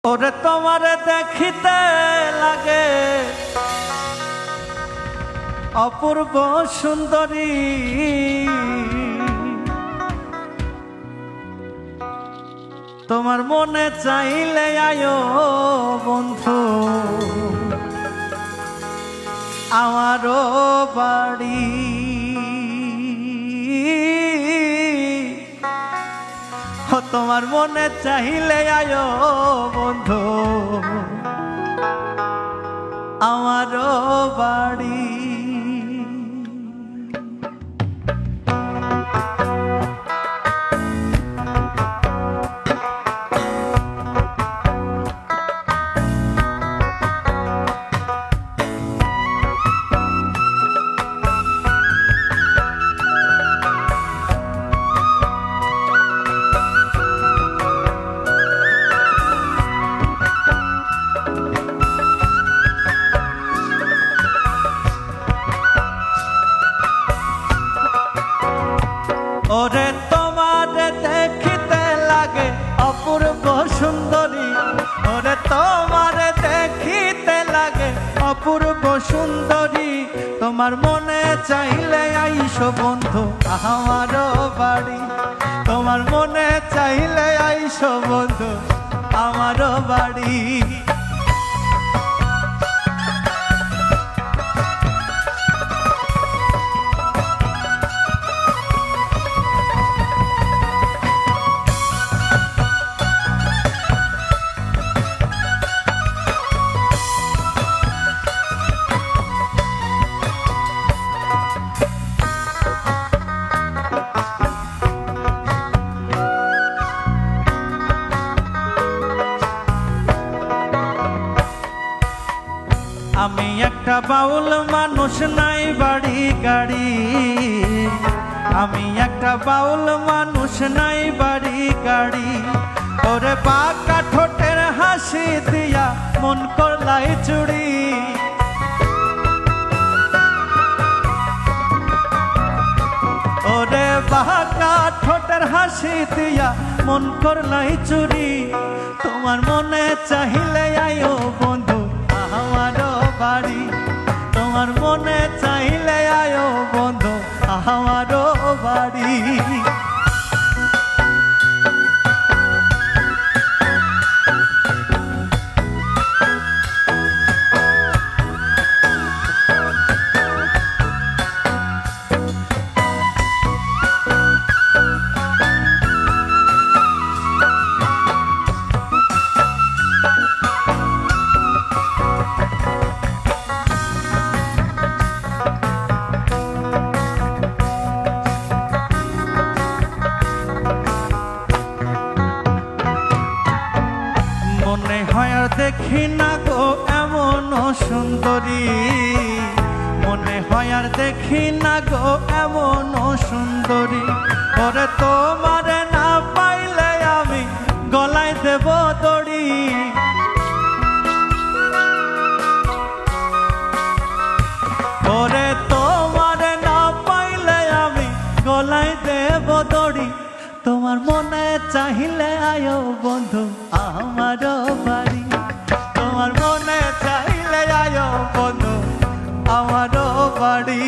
ওরে তোমারে দেখিতে লাগে অপূর্ব সুন্দরী, তোমার মনে চাইলে আয়ো বন্ধু আমারও বাড়ি। তোমার মনে চাইলে আয়ো বন্ধু আমারও বাড়ি। ওরে তোমারে দেখিতে লাগে অপূর্ব সুন্দরী, ওরে তোমারে দেখিতে লাগে অপূর্ব সুন্দরী, তোমার মনে চাইলে আইসো বন্ধু আমারও বাড়ি। তোমার মনে চাইলে আইসো বন্ধু আমারও বাড়ি। আমি একটা বাউল মানুষ নাই বাড়ি গাড়ি, আমি একটা বাউল মানুষ নাই বাড়ি গাড়ি, ওরে বাঁকা ঠোঁটের হাসি দিয়া মন করলাই চুড়ি। ওরে বাঁকা ঠোঁটের হাসি দিয়া মন করলাই চুরি, তোমার মনে চাইলে আয়ো বন্ধু আমারও বাড়ি। তোমার মনে চাইলে আয়ো বন্ধু আমারও বাড়ি। মনে হয় আর দেখি না গো এমন সুন্দরী, মনে হয় আর দেখি না গো এমন সুন্দরী, ওরে তোমারে না পাইলে আমি গলায় দেব দড়ি। ওরে তোমারে না পাইলে আমি গলায় দেব দড়ি, তোমার মনে চাইলে আয়ো বন্ধু আমারও বাড়ি। তোমার মনে চাইলে আয়ো বন্ধু আমারও বাড়ি।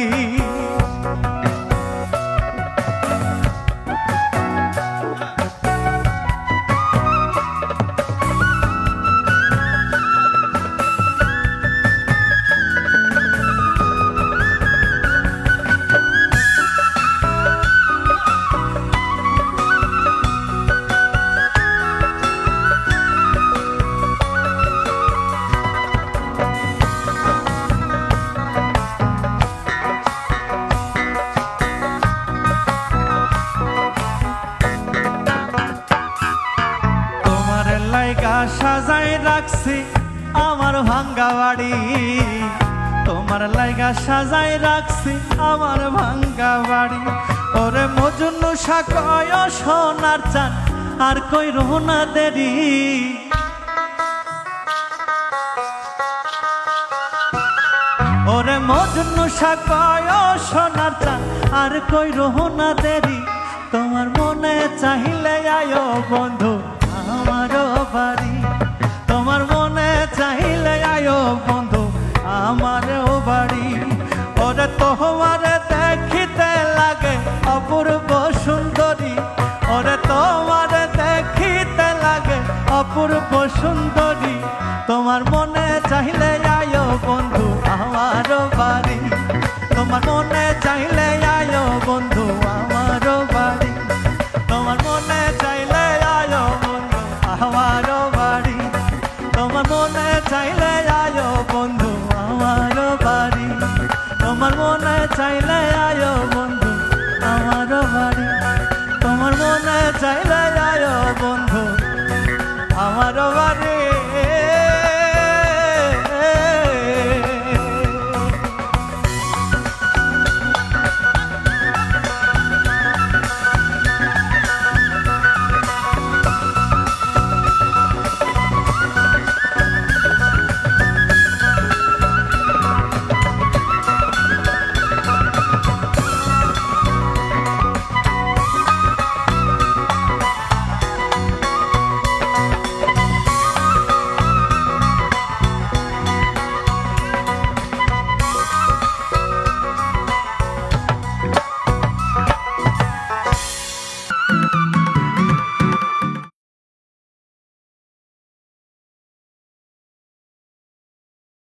সাজাই রাখছি আমার ভাঙ্গা বাড়ি, তোমার লাইগা সাজাই রাখছি আমার ভাঙ্গা বাড়ি। ওরে মজনু সাকয় সোনার চান আর কই রোনা দেরি, ওরে মজনু সাকয় সোনার চান আর কই রোনা দেরি, তোমার মনে চাইলে আয়ো বন্ধু আমারও বাড়ি। সুন্দরী তোমার মনে চাইলে আয়ো বন্ধু আমার বাড়ি তোমার মনে চাইলে